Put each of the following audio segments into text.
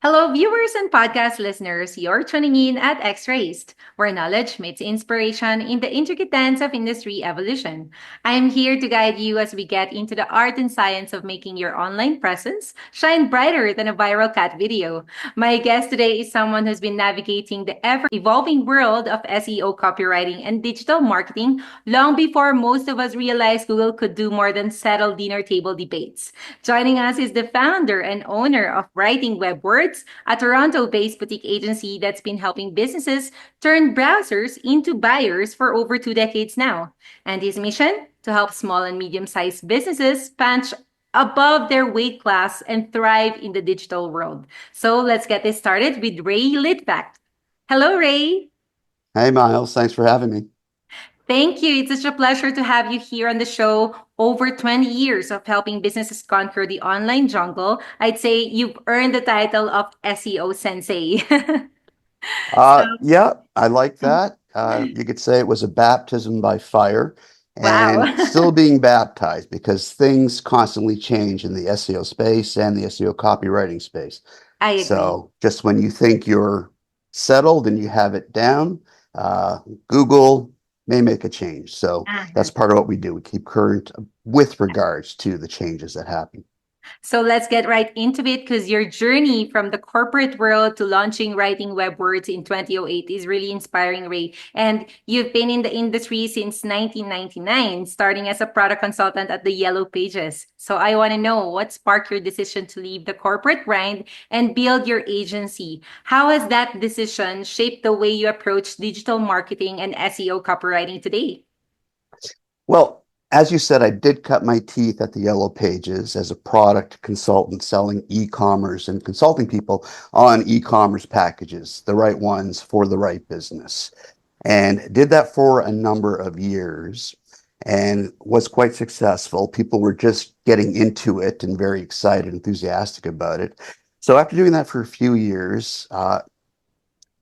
Hello, viewers and podcast listeners. You're tuning in at X-Raced, where knowledge meets inspiration in the intricate dance of industry evolution. I'm here to guide you as we get into the art and science of making your online presence shine brighter than a viral cat video. My guest today is someone who's been navigating the ever-evolving world of SEO copywriting and digital marketing long before most of us realized Google could do more than settle dinner table debates. Joining us is the founder and owner of Writing Web Words, a Toronto based boutique agency that's been helping businesses turn browsers into buyers for over 2 decades now. And his mission? To help small and medium sized businesses punch above their weight class and thrive in the digital world. So let's get this started with Ray Litvak. Hello, Ray. Hey, Miles, thanks for having me. Thank you. It's such a pleasure to have you here on the show. Over 20 years of helping businesses conquer the online jungle. I'd say you've earned the title of SEO Sensei. So, Yeah, I like that. You could say it was a baptism by fire wow. and still being baptized because things constantly change in the SEO space and the SEO copywriting space. I agree. So just when you think you're settled and you have it down, uh, Google may make a change. So that's Uh-huh. part of what we do. We keep current with regards to the changes that happen. So let's get right into it because your journey from the corporate world to launching Writing Web Words in 2008 is really inspiring, Ray. And you've been in the industry since 1999, starting as a product consultant at the Yellow Pages. So I want to know what sparked your decision to leave the corporate grind and build your agency. How has that decision shaped the way you approach digital marketing and SEO copywriting today? Well, as you said, I did cut my teeth at the Yellow Pages as a product consultant selling e-commerce and consulting people on e-commerce packages, the right ones for the right business. And did that for a number of years and was quite successful. People were just getting into it and very excited, enthusiastic about it. So after doing that for a few years,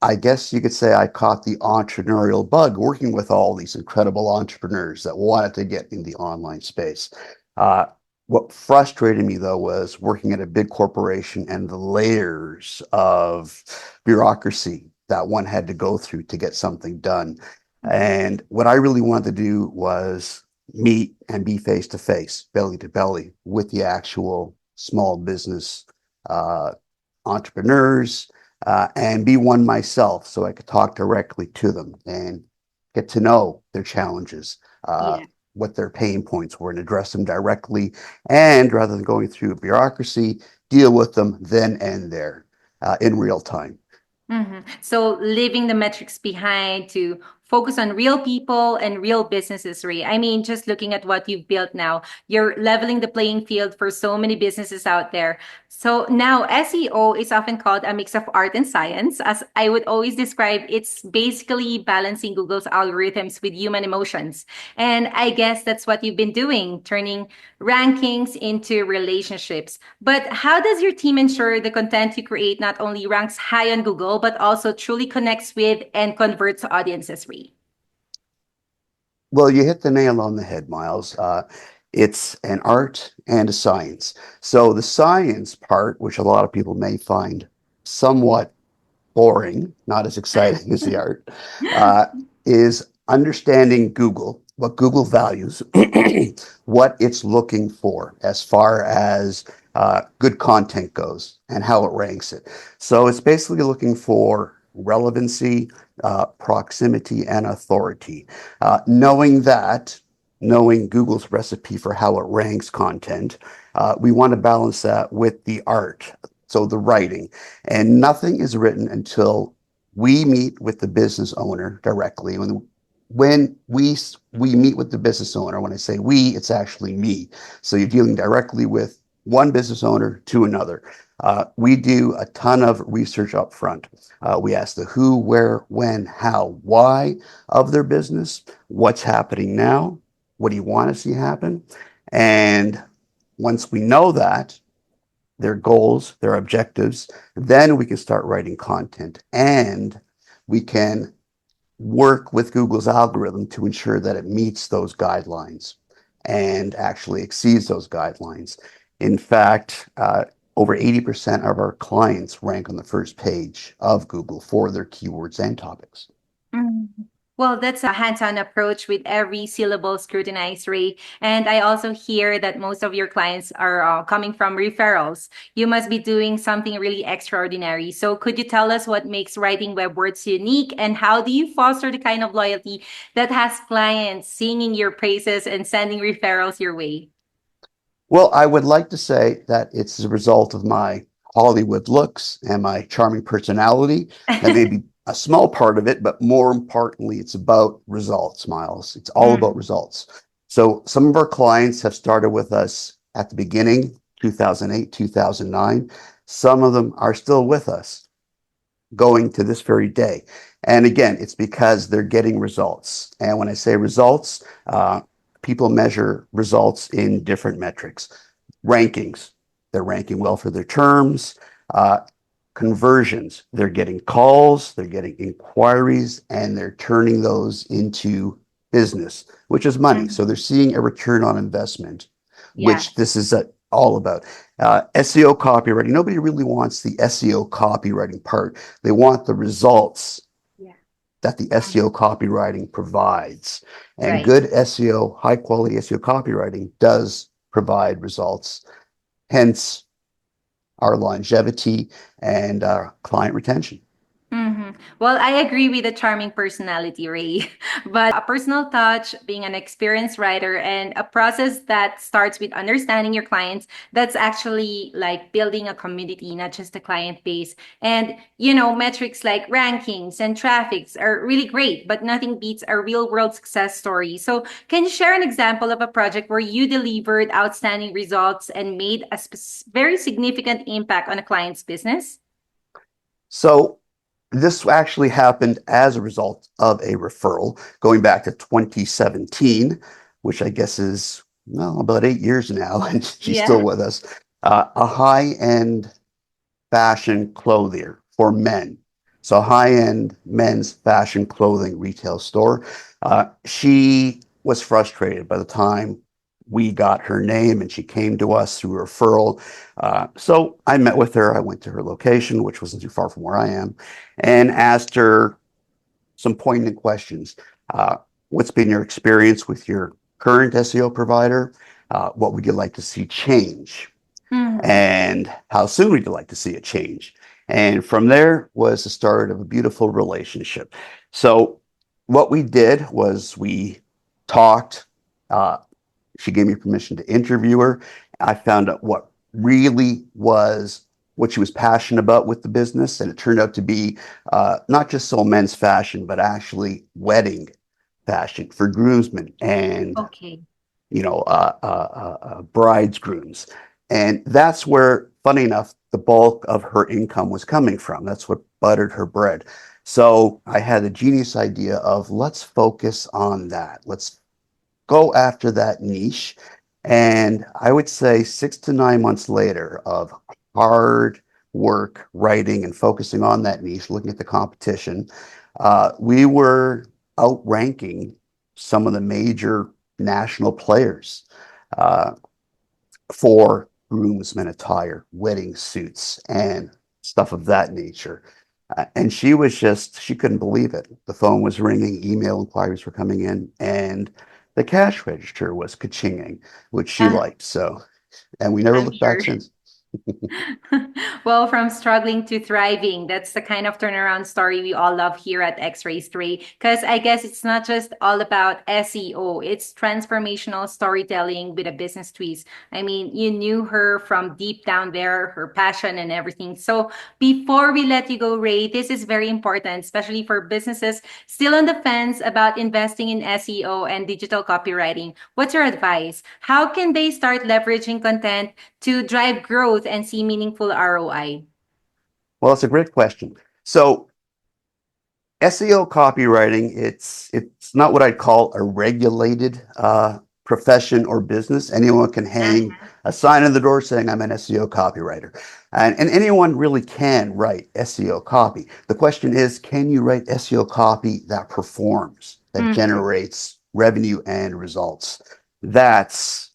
I guess you could say I caught the entrepreneurial bug working with all these incredible entrepreneurs that wanted to get in the online space. Uh, what frustrated me though was working at a big corporation and the layers of bureaucracy that one had to go through to get something done. And what I really wanted to do was meet and be face to face, belly to belly with the actual small business uh, entrepreneurs and be one myself so I could talk directly to them and get to know their challenges, Yeah. what their pain points were, and address them directly. And rather than going through bureaucracy, deal with them then and there in real time. So leaving the metrics behind to focus on real people and real businesses, Ray. I mean, just looking at what you've built now, you're leveling the playing field for so many businesses out there. So now SEO is often called a mix of art and science. As I would always describe, it's basically balancing Google's algorithms with human emotions. And I guess that's what you've been doing, turning rankings into relationships. But how does your team ensure the content you create not only ranks high on Google, but also truly connects with and converts audiences, Ree? Well, you hit the nail on the head, Miles. It's an art and a science. So the science part, which a lot of people may find somewhat boring, not as exciting as the art, uh, is understanding Google, what Google values, what it's looking for as far as good content goes, and how it ranks it. So it's basically looking for relevancy, proximity, and authority. Knowing that, knowing Google's recipe for how it ranks content, we want to balance that with the art, so the writing. And nothing is written until we meet with the business owner directly. When we meet with the business owner, when I say we, it's actually me. So you're dealing directly with one business owner to another. We do a ton of research up front. We ask the who, where, when, how, why of their business, what's happening now, what do you want to see happen? And once we know that, their goals, their objectives, then we can start writing content and we can work with Google's algorithm to ensure that it meets those guidelines and actually exceeds those guidelines. In fact, over 80% of our clients rank on the first page of Google for their keywords and topics. Mhm. Well, that's a hands-on approach with every syllable scrutinized, Ray. And I also hear that most of your clients are coming from referrals. You must be doing something really extraordinary. So, could you tell us what makes writing web words unique, and how do you foster the kind of loyalty that has clients singing your praises and sending referrals your way? Well, I would like to say that it's a result of my Hollywood looks and my charming personality. That may be a small part of it, but more importantly, it's about results, Miles. It's all about Mm, results. So some of our clients have started with us at the beginning, 2008, 2009. Some of them are still with us going to this very day. And again, it's because they're getting results. And when I say results, people measure results in different metrics. Rankings, they're ranking well for their terms. Uh, Conversions, they're getting calls, they're getting inquiries, and they're turning those into business, which is money. So mm, they're seeing a return on investment, yeah, which this is all about. SEO copywriting, nobody really wants the SEO copywriting part. They want the results yeah, that the SEO copywriting provides. And right. good SEO, high quality SEO copywriting does provide results, hence our longevity and our client retention. Hmm. Well, I agree with the charming personality, Ray. But a personal touch, being an experienced writer, and a process that starts with understanding your clients, that's actually like building a community, not just a client base. And, metrics like rankings and traffics are really great, but nothing beats a real world success story. So, can you share an example of a project where you delivered outstanding results and made a very significant impact on a client's business? So this actually happened as a result of a referral going back to 2017, which I guess is, well, about 8 years now, and she's still Yeah. with us. A high-end fashion clothier for men. So high-end men's fashion clothing retail store. She was frustrated by the time we got her name and she came to us through referral. So I met with her. I went to her location, which wasn't too far from where I am, and asked her some poignant questions. Uh, what's been your experience with your current SEO provider? What would you like to see change? Hmm. And how soon would you like to see it change? And from there was the start of a beautiful relationship. So what we did was we talked. Uh, she gave me permission to interview her. I found out what really was what she was passionate about with the business, and it turned out to be not just so men's fashion, but actually wedding fashion for groomsmen and Okay. bride's grooms. And that's where, funny enough, the bulk of her income was coming from. That's what buttered her bread. So I had a genius idea of let's focus on that. Let's go after that niche. And I would say 6 to 9 months later of hard work, writing, and focusing on that niche, looking at the competition, we were outranking some of the major national players uh, for groomsmen attire, wedding suits, and stuff of that nature. And she couldn't believe it. The phone was ringing, email inquiries were coming in, and the cash register was ka-chinging, which she Uh, liked. So, and we never I'm looked back sure. since. Well, from struggling to thriving, that's the kind of turnaround story we all love here at X-Ray Stray. Because I guess it's not just all about SEO, it's transformational storytelling with a business twist. I mean, you knew her from deep down there, her passion and everything. So before we let you go, Ray, this is very important, especially for businesses still on the fence about investing in SEO and digital copywriting. What's your advice? How can they start leveraging content to drive growth and see meaningful ROI? Well, it's a great question. So SEO copywriting, it's not what I'd call a regulated profession or business. Anyone can hang Uh-huh. a sign on the door saying I'm an SEO copywriter. And anyone really can write SEO copy. The question is, can you write SEO copy that performs, that Mhm. generates revenue and results? That's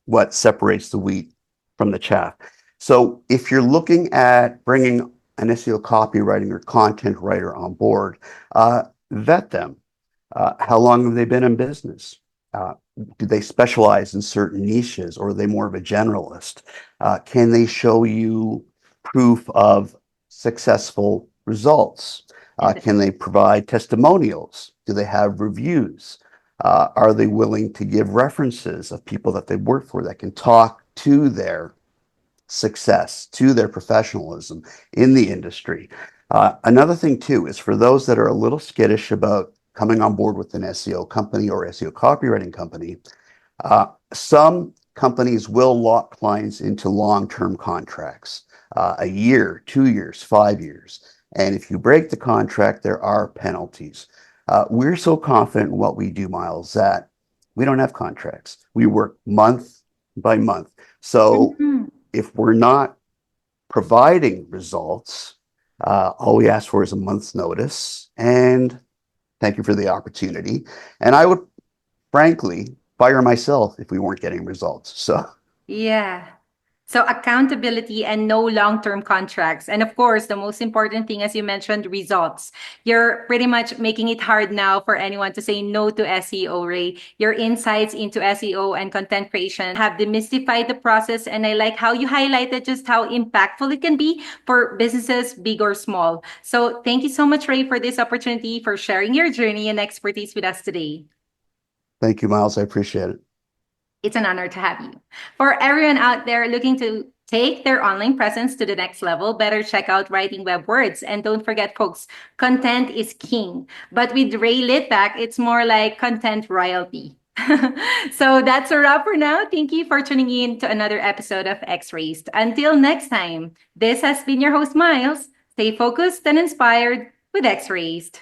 what separates the wheat from the chaff. So if you're looking at bringing an SEO copywriting or content writer on board, vet them. How long have they been in business? Uh, do they specialize in certain niches, or are they more of a generalist? Can they show you proof of successful results? Can they provide testimonials? Do they have reviews? Are they willing to give references of people that they work for that can talk to their success, to their professionalism in the industry? Another thing, too, is for those that are a little skittish about coming on board with an SEO company or SEO copywriting company, some companies will lock clients into long-term contracts, a year, 2 years, 5 years. And if you break the contract, there are penalties. We're so confident in what we do, Miles, that we don't have contracts. We work month by month. So Mhm. if we're not providing results, all we ask for is a month's notice. And thank you for the opportunity. And I would frankly fire myself if we weren't getting results. So Yeah. So accountability and no long-term contracts. And of course, the most important thing, as you mentioned, results. You're pretty much making it hard now for anyone to say no to SEO, Ray. Your insights into SEO and content creation have demystified the process. And I like how you highlighted just how impactful it can be for businesses, big or small. So thank you so much, Ray, for this opportunity, for sharing your journey and expertise with us today. thank you, Miles. I appreciate it. It's an honor to have you. For everyone out there looking to take their online presence to the next level, better check out Writing Web Words. And don't forget, folks, content is king. But with Ray Litvak, it's more like content royalty. So that's a wrap for now. Thank you for tuning in to another episode of X-Raised. Until next time, this has been your host, Miles. Stay focused and inspired with X-Raised.